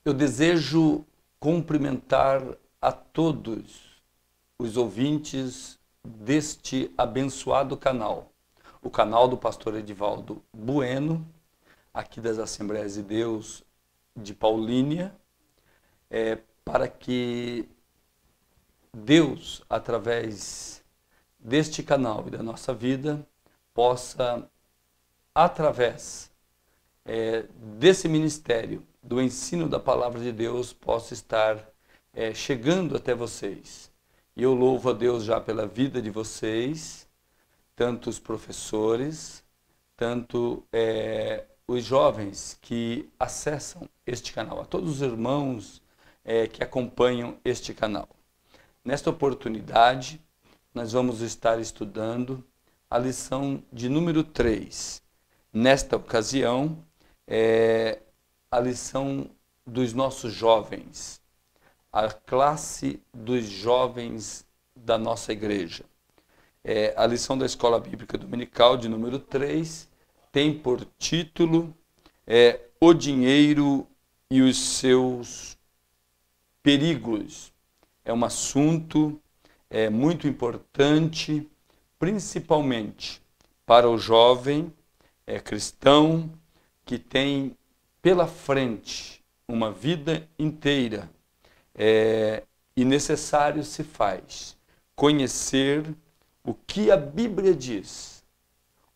Eu desejo cumprimentar a todos os ouvintes deste abençoado canal, o canal do pastor Edivaldo Bueno, aqui das Assembleias de Deus de Paulínia, para que Deus, através deste canal e da nossa vida, possa, através desse ministério, do ensino da palavra de Deus, possa estar chegando até vocês. E eu louvo a Deus já pela vida de vocês, tanto os professores, tanto os jovens que acessam este canal, a todos os irmãos que acompanham este canal. Nesta oportunidade, nós vamos estar estudando a lição de número 3. Nesta ocasião, a lição dos nossos jovens, a classe dos jovens da nossa igreja. A lição da Escola Bíblica Dominical de número 3 tem por título O Dinheiro e os seus perigos. É um assunto muito importante, principalmente para o jovem cristão que tem pela frente uma vida inteira, e necessário se faz conhecer o que a Bíblia diz,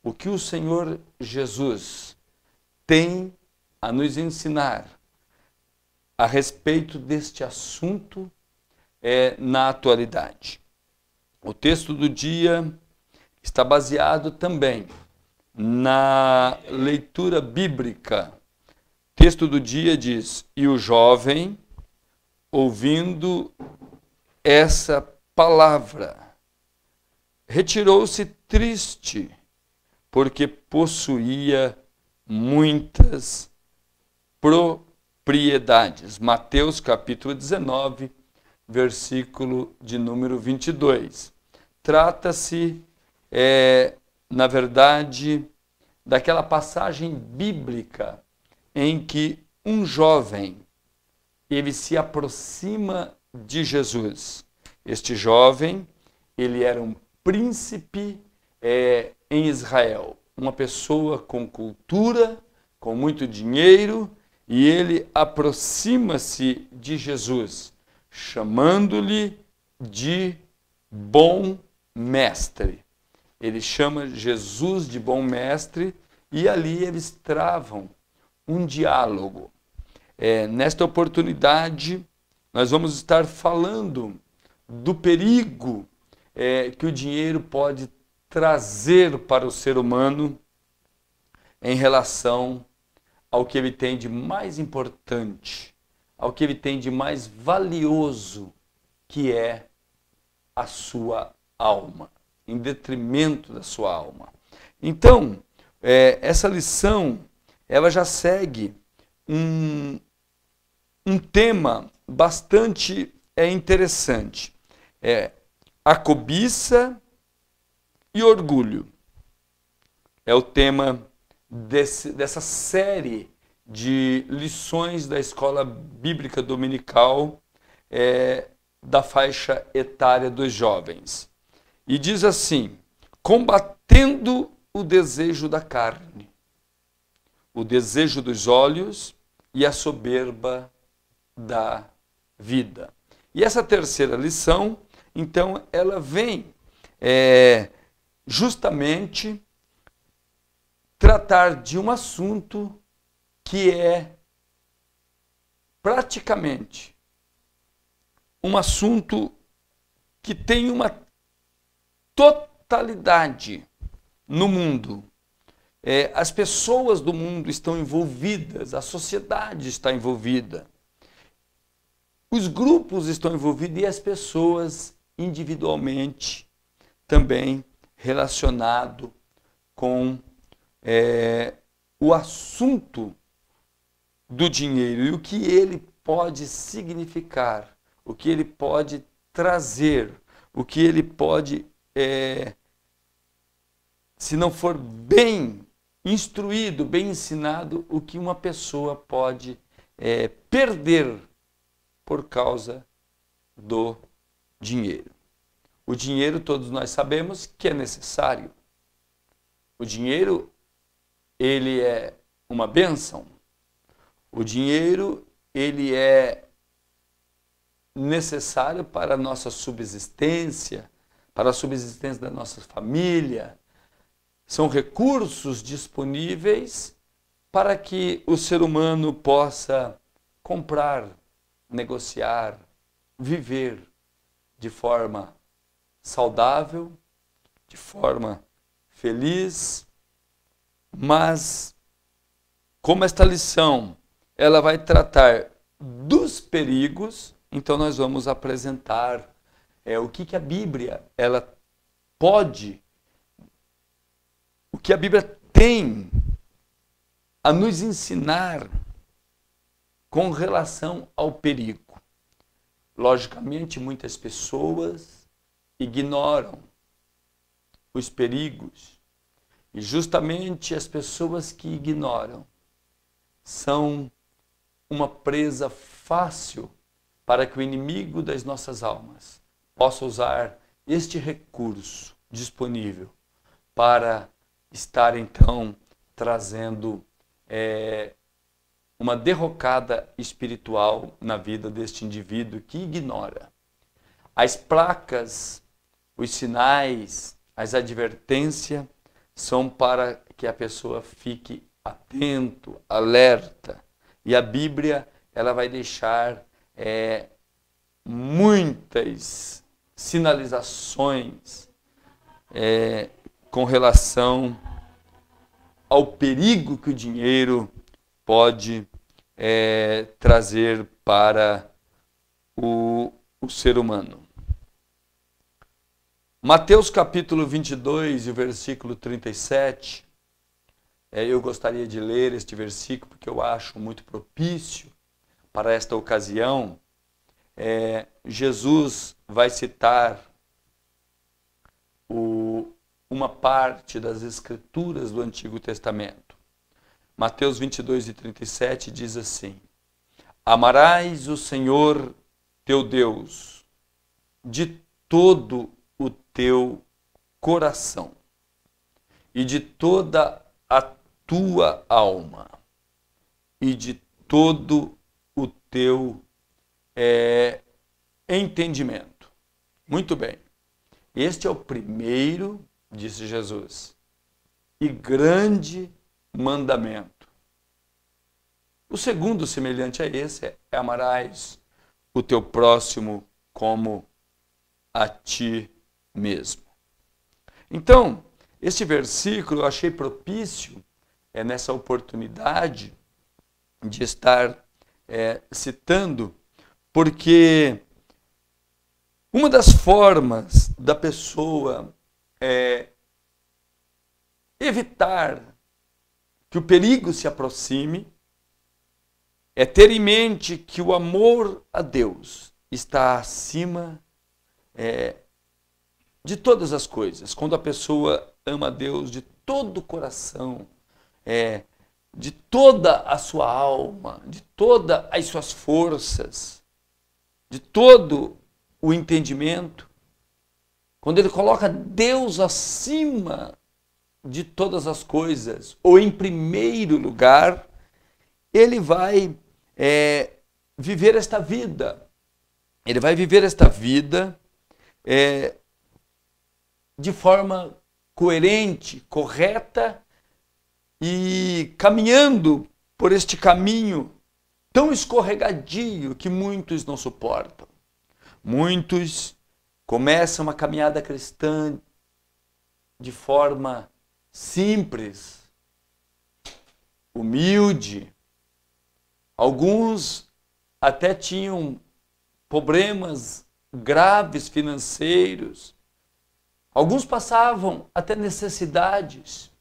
o que o Senhor Jesus tem a nos ensinar a respeito deste assunto na atualidade. O texto do dia está baseado também na leitura bíblica. O texto do dia diz: e o jovem, ouvindo essa palavra, retirou-se triste, porque possuía muitas propriedades. Mateus capítulo 19, versículo de número 22. Trata-se, na verdade, daquela passagem bíblica em que um jovem, ele se aproxima de Jesus. Este jovem, ele era um príncipe em Israel, uma pessoa com cultura, com muito dinheiro, e ele aproxima-se de Jesus, chamando-lhe de bom mestre. Ele chama Jesus de bom mestre e ali eles travam um diálogo. Nesta oportunidade, nós vamos estar falando do perigo que o dinheiro pode trazer para o ser humano em relação ao que ele tem de mais importante, ao que ele tem de mais valioso, que é a sua alma, em detrimento da sua alma. Então, essa lição, ela já segue um tema bastante interessante. A cobiça e orgulho. É o tema dessa série de lições da Escola Bíblica Dominical da faixa etária dos jovens. E diz assim: combatendo o desejo da carne, o desejo dos olhos e a soberba da vida. E essa terceira lição, então, ela vem justamente tratar de um assunto que é praticamente um assunto que tem uma totalidade no mundo. As pessoas do mundo estão envolvidas, a sociedade está envolvida, os grupos estão envolvidos e as pessoas individualmente também relacionado com o assunto do dinheiro e o que ele pode significar, o que ele pode trazer, o que ele pode, se não for bem instruído, bem ensinado, o que uma pessoa pode perder por causa do dinheiro. O dinheiro, todos nós sabemos que é necessário. O dinheiro, ele é uma bênção. O dinheiro, ele é necessário para a nossa subsistência, para a subsistência da nossa família. São recursos disponíveis para que o ser humano possa comprar, negociar, viver de forma saudável, de forma feliz. Mas, como esta lição ela vai tratar dos perigos, então nós vamos apresentar o que a Bíblia ela pode, o que a Bíblia tem a nos ensinar com relação ao perigo. Logicamente, muitas pessoas ignoram os perigos e justamente as pessoas que ignoram são uma presa fácil para que o inimigo das nossas almas possa usar este recurso disponível para estar então trazendo uma derrocada espiritual na vida deste indivíduo que ignora. As placas, os sinais, as advertências são para que a pessoa fique atento, alerta. E a Bíblia ela vai deixar muitas sinalizações com relação ao perigo que o dinheiro pode trazer para o ser humano. Mateus capítulo 22 e o versículo 37, eu gostaria de ler este versículo porque eu acho muito propício para esta ocasião. Jesus vai citar uma parte das Escrituras do Antigo Testamento. Mateus 22 e 37 diz assim: Amarás o Senhor teu Deus de todo o teu coração e de toda a tua alma e de todo o teu entendimento. Muito bem. Este é o primeiro, disse Jesus, e grande mandamento. O segundo, semelhante a esse, é amarás o teu próximo como a ti mesmo. Então, este versículo eu achei propício nessa oportunidade de estar citando, porque uma das formas da pessoa evitar que o perigo se aproxime é ter em mente que o amor a Deus está acima de todas as coisas. Quando a pessoa ama a Deus de todo o coração, de toda a sua alma, de todas as suas forças, de todo o entendimento, quando ele coloca Deus acima de todas as coisas, ou em primeiro lugar, ele vai viver esta vida. Ele vai viver esta vida de forma coerente, correta e caminhando por este caminho tão escorregadio que muitos não suportam. Muitos começam uma caminhada cristã de forma simples, humilde. Alguns até tinham problemas graves financeiros. Alguns passavam até necessidades.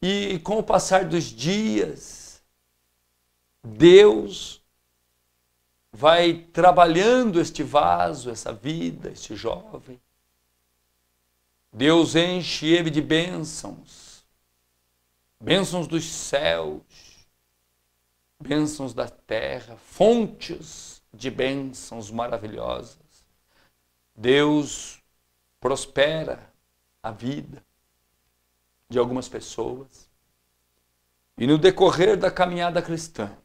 E com o passar dos dias, Deus vai trabalhando este vaso, essa vida, este jovem. Deus enche ele de bênçãos, bênçãos dos céus. bênçãos da terra, fontes de bênçãos maravilhosas. Deus prospera a vida de algumas pessoas. E no decorrer da caminhada cristã,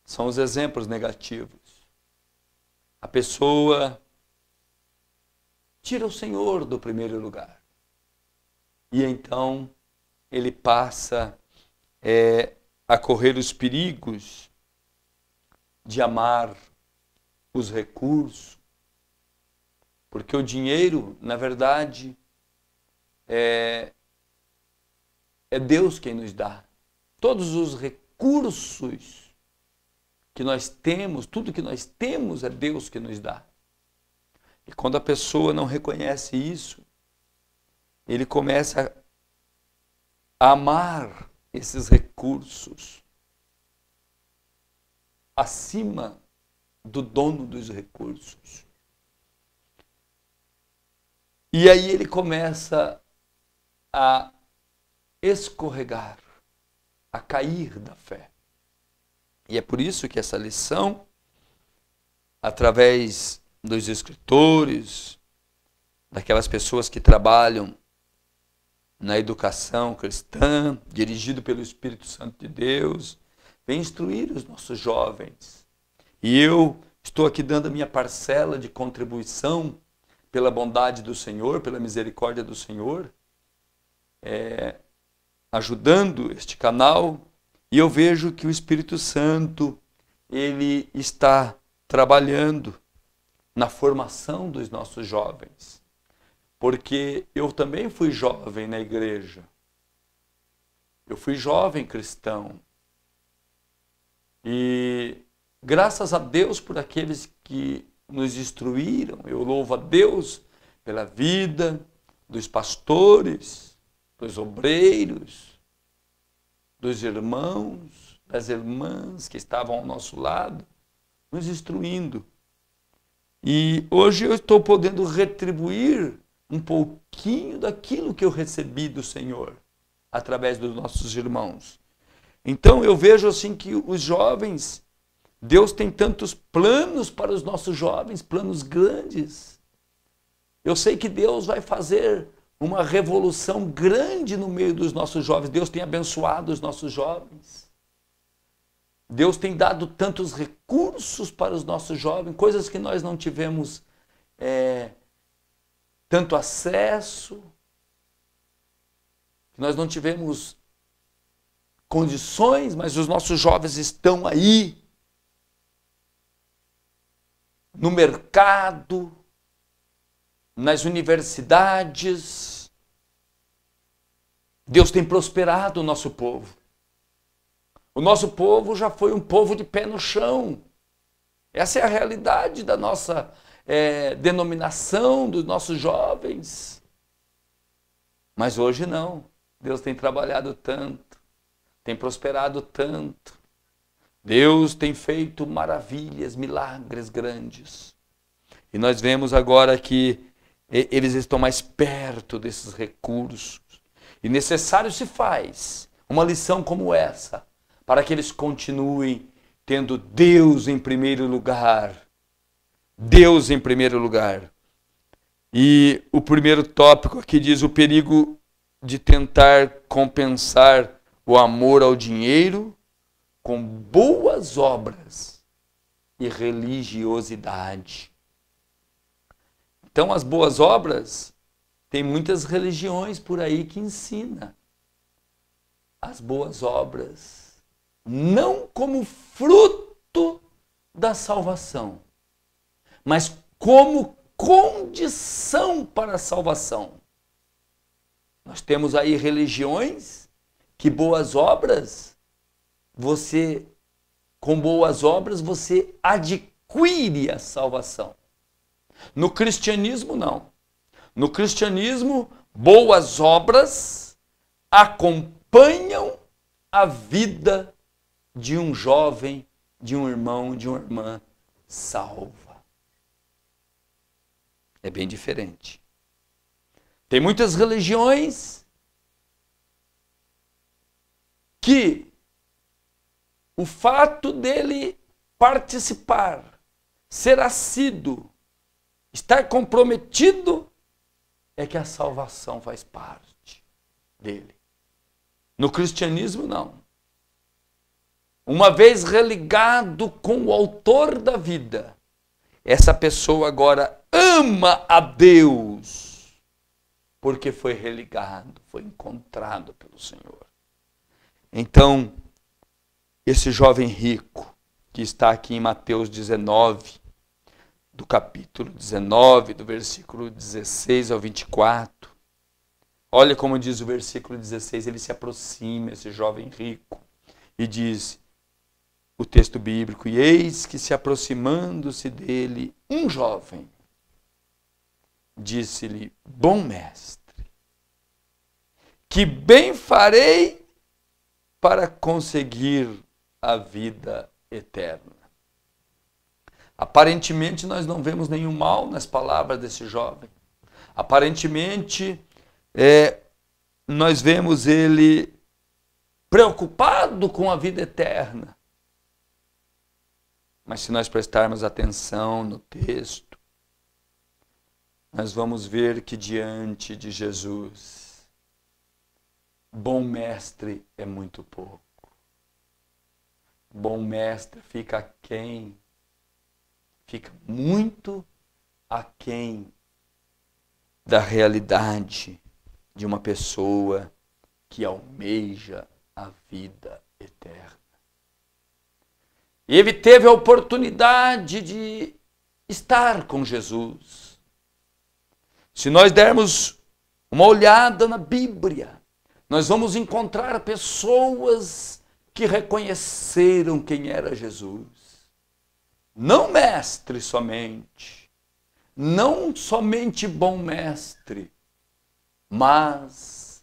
são os exemplos negativos. A pessoa tira o Senhor do primeiro lugar. E então ele passa a correr os perigos de amar os recursos. Porque o dinheiro, na verdade, é Deus quem nos dá. Todos os recursos que nós temos, tudo que nós temos é Deus que nos dá. E quando a pessoa não reconhece isso, ele começa a amar esses recursos acima do dono dos recursos. E aí ele começa a escorregar, a cair da fé. E é por isso que essa lição, através dos escritores, daquelas pessoas que trabalham na educação cristã, dirigido pelo Espírito Santo de Deus, vem instruir os nossos jovens. E eu estou aqui dando a minha parcela de contribuição pela bondade do Senhor, pela misericórdia do Senhor, ajudando este canal. E eu vejo que o Espírito Santo, ele está trabalhando na formação dos nossos jovens. Porque eu também fui jovem na igreja. Eu fui jovem cristão. E graças a Deus por aqueles que nos instruíram, eu louvo a Deus pela vida dos pastores, dos obreiros, dos irmãos, das irmãs que estavam ao nosso lado, nos instruindo. E hoje eu estou podendo retribuir um pouquinho daquilo que eu recebi do Senhor, através dos nossos irmãos. Então eu vejo assim que os jovens, Deus tem tantos planos para os nossos jovens, planos grandes. Eu sei que Deus vai fazer uma revolução grande no meio dos nossos jovens. Deus tem abençoado os nossos jovens. Deus tem dado tantos recursos para os nossos jovens, coisas que nós não tivemos tanto acesso, que nós não tivemos condições, mas os nossos jovens estão aí no mercado, nas universidades. Deus tem prosperado o nosso povo. O nosso povo já foi um povo de pé no chão. Essa é a realidade da nossa denominação, dos nossos jovens. Mas hoje não. Deus tem trabalhado tanto, tem prosperado tanto. Deus tem feito maravilhas, milagres grandes. E nós vemos agora que eles estão mais perto desses recursos. E necessário se faz uma lição como essa, para que eles continuem tendo Deus em primeiro lugar. Deus em primeiro lugar. E o primeiro tópico aqui diz o perigo de tentar compensar o amor ao dinheiro com boas obras e religiosidade. Então, as boas obras, tem muitas religiões por aí que ensinam as boas obras, não como fruto da salvação, mas como condição para a salvação. Nós temos aí religiões que boas obras, com boas obras, você adquire a salvação. No cristianismo, não. No cristianismo, boas obras acompanham a vida de um jovem, de um irmão, de uma irmã salva. É bem diferente. Tem muitas religiões que o fato dele participar, ser assíduo, estar comprometido, é que a salvação faz parte dele. No cristianismo, não. Uma vez religado com o autor da vida, essa pessoa agora ama a Deus, porque foi religado, foi encontrado pelo Senhor. Então, esse jovem rico, que está aqui em Mateus 19, do capítulo 19, do versículo 16 ao 24, olha como diz o versículo 16, ele se aproxima, esse jovem rico, e diz o texto bíblico, e eis que se aproximando-se dele um jovem, disse-lhe, bom mestre, que bem farei para conseguir a vida eterna. Aparentemente nós não vemos nenhum mal nas palavras desse jovem. Aparentemente nós vemos ele preocupado com a vida eterna. Mas se nós prestarmos atenção no texto, nós vamos ver que diante de Jesus, bom mestre é muito pouco. Bom mestre fica aquém, fica muito aquém da realidade de uma pessoa que almeja a vida eterna. E ele teve a oportunidade de estar com Jesus. Se nós dermos uma olhada na Bíblia, nós vamos encontrar pessoas que reconheceram quem era Jesus. Não mestre somente, não somente bom mestre, mas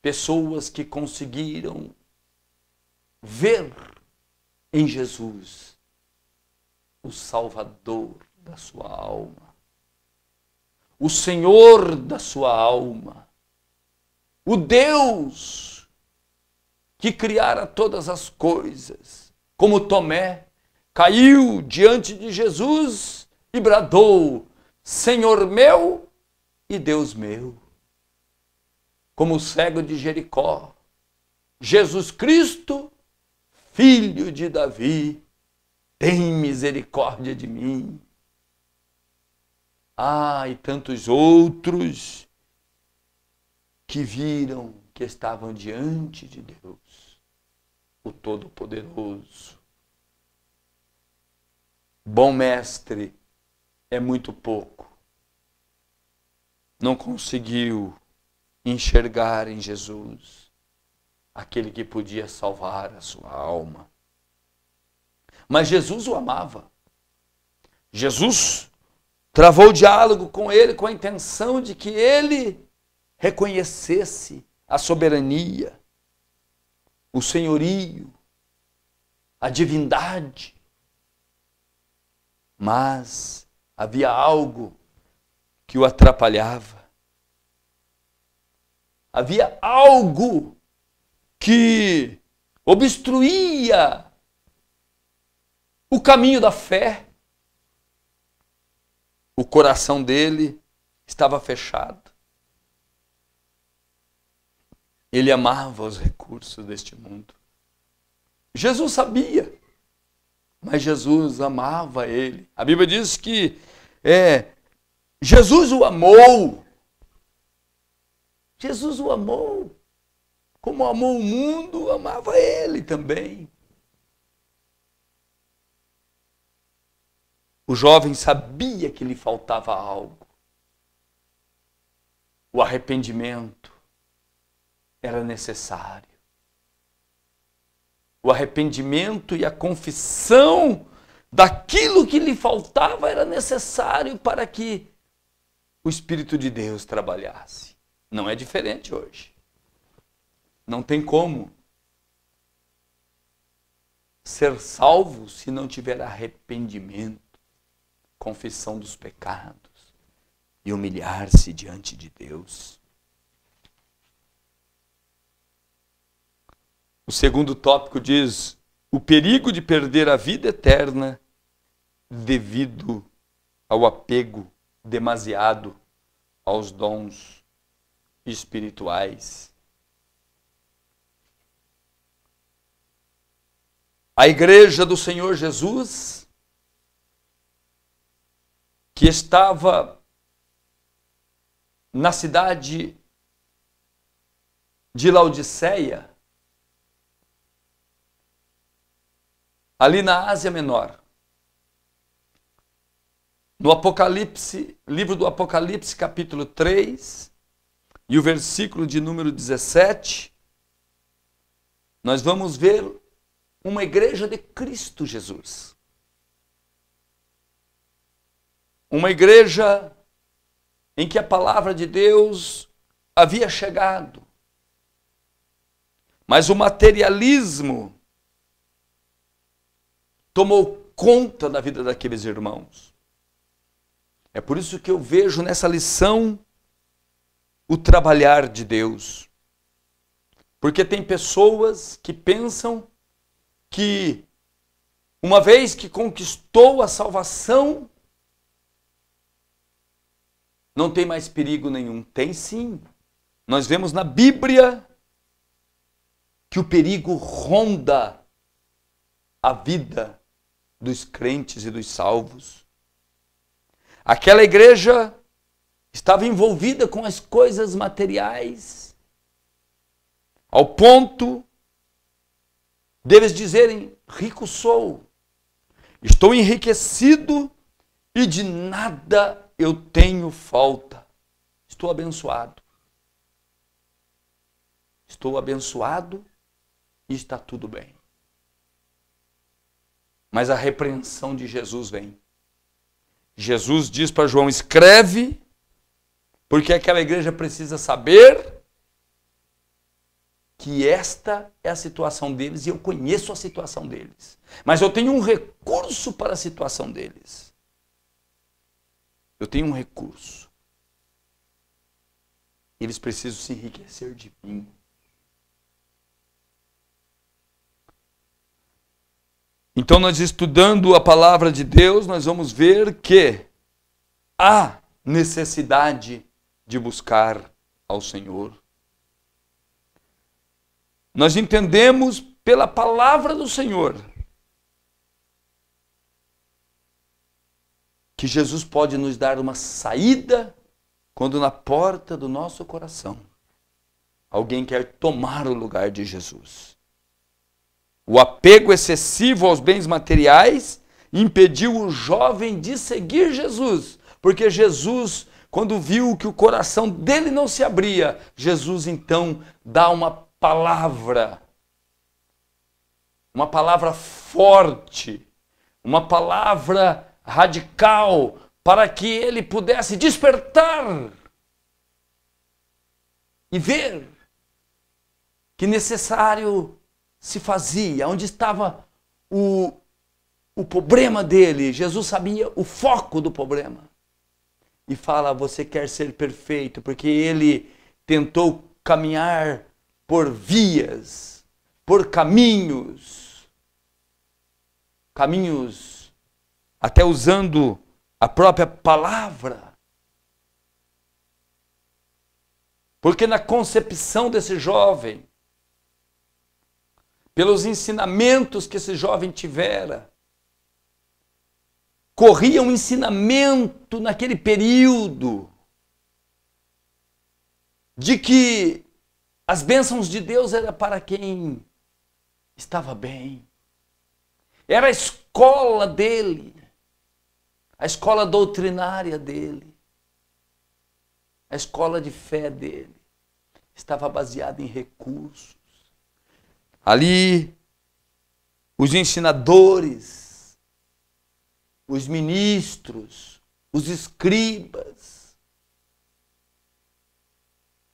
pessoas que conseguiram ver em Jesus o Salvador da sua alma, o Senhor da sua alma, o Deus que criara todas as coisas, como Tomé caiu diante de Jesus e bradou, Senhor meu e Deus meu. Como o cego de Jericó, Jesus Cristo, Filho de Davi, tem misericórdia de mim. Ah, e tantos outros que viram que estavam diante de Deus, o Todo-Poderoso. Bom mestre é muito pouco. Não conseguiu enxergar em Jesus aquele que podia salvar a sua alma. Mas Jesus o amava. Jesus travou diálogo com ele com a intenção de que ele reconhecesse a soberania, o senhorio, a divindade. Mas havia algo que o atrapalhava. Havia algo que obstruía o caminho da fé. O coração dele estava fechado. Ele amava os recursos deste mundo. Jesus sabia, mas Jesus amava ele. A Bíblia diz que Jesus o amou. Jesus o amou. Como amou o mundo, amava ele também. O jovem sabia que lhe faltava algo. O arrependimento era necessário. O arrependimento e a confissão daquilo que lhe faltava era necessário para que o Espírito de Deus trabalhasse. Não é diferente hoje. Não tem como ser salvo se não tiver arrependimento, confissão dos pecados e humilhar-se diante de Deus. O segundo tópico diz o perigo de perder a vida eterna devido ao apego demasiado aos dons espirituais. A igreja do Senhor Jesus, que estava na cidade de Laodiceia, ali na Ásia Menor, no Apocalipse, livro do Apocalipse, capítulo 3, e o versículo de número 17, nós vamos ver uma igreja de Cristo Jesus. Uma igreja em que a palavra de Deus havia chegado. Mas o materialismo tomou conta da vida daqueles irmãos. É por isso que eu vejo nessa lição o trabalhar de Deus. Porque tem pessoas que pensam que uma vez que conquistou a salvação, não tem mais perigo nenhum. Tem sim. Nós vemos na Bíblia que o perigo ronda a vida dos crentes e dos salvos. Aquela igreja estava envolvida com as coisas materiais, ao ponto deles dizerem: rico sou, estou enriquecido e de nada eu tenho falta. Estou abençoado. Estou abençoado e está tudo bem. Mas a repreensão de Jesus vem. Jesus diz para João: escreve, porque aquela igreja precisa saber que esta é a situação deles e eu conheço a situação deles. Mas eu tenho um recurso para a situação deles. Eu tenho um recurso. Eles precisam se enriquecer de mim. Então, nós estudando a palavra de Deus, nós vamos ver que há necessidade de buscar ao Senhor. Nós entendemos pela palavra do Senhor que Jesus pode nos dar uma saída quando na porta do nosso coração alguém quer tomar o lugar de Jesus. O apego excessivo aos bens materiais impediu o jovem de seguir Jesus, porque Jesus, quando viu que o coração dele não se abria, Jesus então dá uma palavra forte, uma palavra radical, para que ele pudesse despertar e ver que necessário se fazia, onde estava o problema dele. Jesus sabia o foco do problema. E fala: você quer ser perfeito, porque ele tentou caminhar por vias, por caminhos, até usando a própria palavra. Porque na concepção desse jovem, pelos ensinamentos que esse jovem tivera, corria um ensinamento naquele período de que as bênçãos de Deus eram para quem estava bem. Era a escola dele, a escola doutrinária dele, a escola de fé dele. Estava baseada em recursos. Ali, os ensinadores, os ministros, os escribas.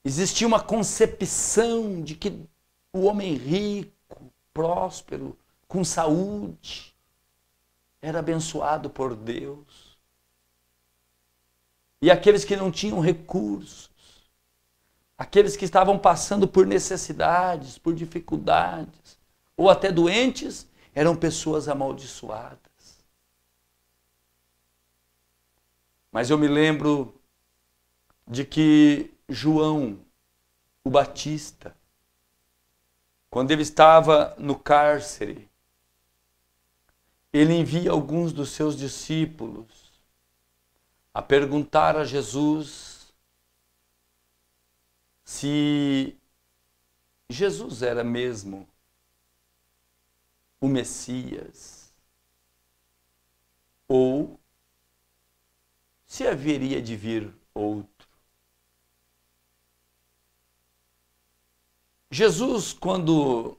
Existia uma concepção de que o homem rico, próspero, com saúde, era abençoado por Deus. E aqueles que não tinham recursos, aqueles que estavam passando por necessidades, por dificuldades, ou até doentes, eram pessoas amaldiçoadas. Mas eu me lembro de que João, o Batista, quando ele estava no cárcere, ele envia alguns dos seus discípulos a perguntar a Jesus se Jesus era mesmo o Messias ou se haveria de vir outro. Jesus, quando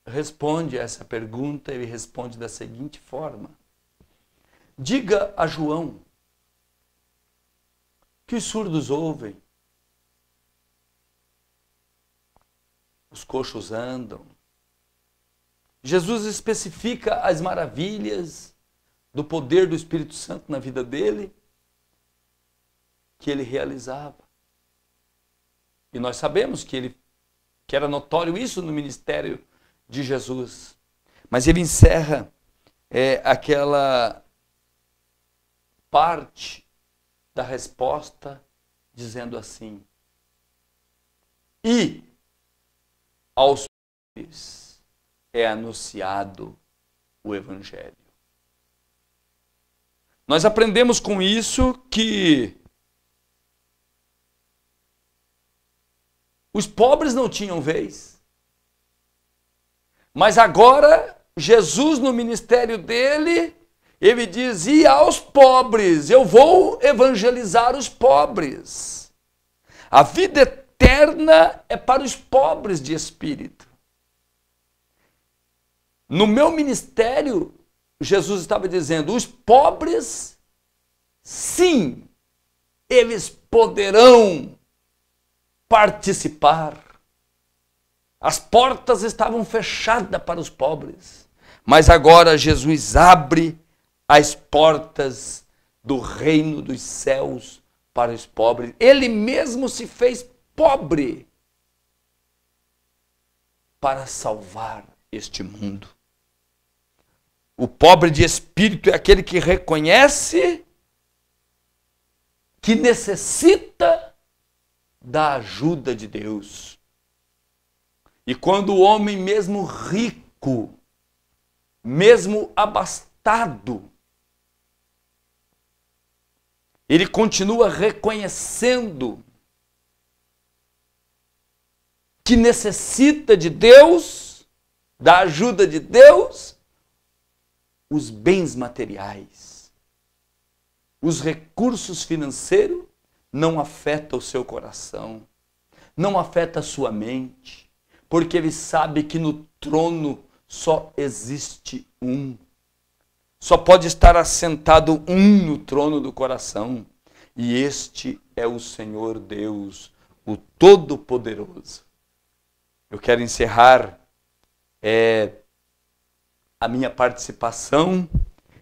responde a essa pergunta, ele responde da seguinte forma: diga a João que os surdos ouvem, os coxos andam. Jesus especifica as maravilhas do poder do Espírito Santo na vida dele, que ele realizava. E nós sabemos que era notório isso no ministério de Jesus. Mas ele encerra aquela parte da resposta dizendo assim: e aos pobres é anunciado o Evangelho. Nós aprendemos com isso que os pobres não tinham vez. Mas agora, Jesus, no ministério dele, ele diz: e aos pobres, eu vou evangelizar os pobres. A vida eterna é para os pobres de espírito. No meu ministério, Jesus estava dizendo: os pobres, sim, eles poderão participar. As portas estavam fechadas para os pobres, mas agora Jesus abre as portas do reino dos céus para os pobres. Ele mesmo se fez pobre para salvar este mundo. O pobre de espírito é aquele que reconhece que necessita da ajuda de Deus. E quando o homem, mesmo rico, mesmo abastado, ele continua reconhecendo que necessita de Deus, da ajuda de Deus, os bens materiais, os recursos financeiros não afetam o seu coração, não afeta a sua mente, porque ele sabe que no trono só existe um. Só pode estar assentado um no trono do coração. E este é o Senhor Deus, o Todo-Poderoso. Eu quero encerrar a minha participação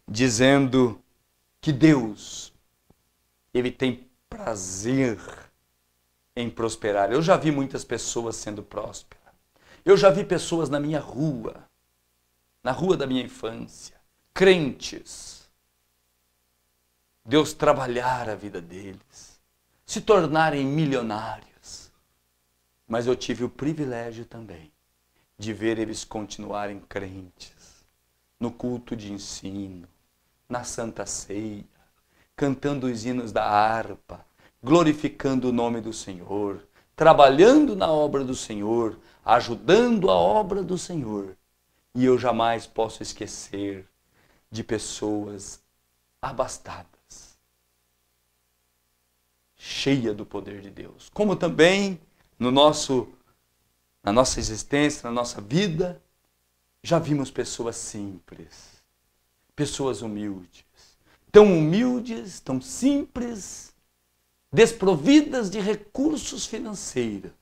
dizendo que Deus, ele tem prazer em prosperar. Eu já vi muitas pessoas sendo prósperas. Eu já vi pessoas na minha rua, na rua da minha infância, crentes, Deus trabalhar a vida deles, se tornarem milionários. Mas eu tive o privilégio também de ver eles continuarem crentes, no culto de ensino, na Santa Ceia, cantando os hinos da harpa, glorificando o nome do Senhor, trabalhando na obra do Senhor, ajudando a obra do Senhor. E eu jamais posso esquecer de pessoas abastadas, cheias do poder de Deus. Como também na nossa existência, na nossa vida, já vimos pessoas simples, pessoas humildes, tão simples, desprovidas de recursos financeiros,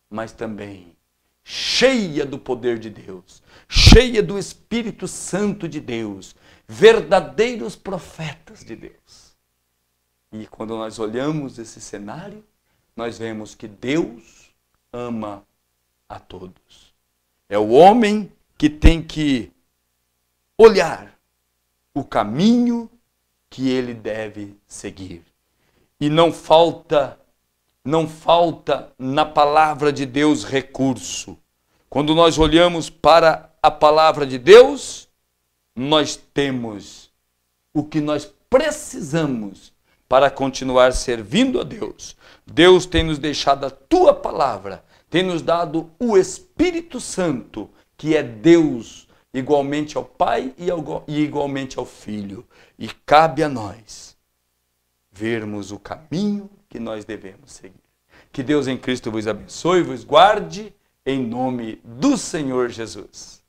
mas também cheia do poder de Deus, cheia do Espírito Santo de Deus, verdadeiros profetas de Deus. E quando nós olhamos esse cenário, nós vemos que Deus ama a todos. É o homem que tem que olhar o caminho que ele deve seguir. E não falta na palavra de Deus recurso. Quando nós olhamos para a palavra de Deus, nós temos o que nós precisamos para continuar servindo a Deus. Deus tem nos deixado a tua palavra, tem nos dado o Espírito Santo, que é Deus, igualmente ao Pai e igualmente ao Filho. E cabe a nós vermos o caminho que nós devemos seguir. Que Deus em Cristo vos abençoe e vos guarde, em nome do Senhor Jesus.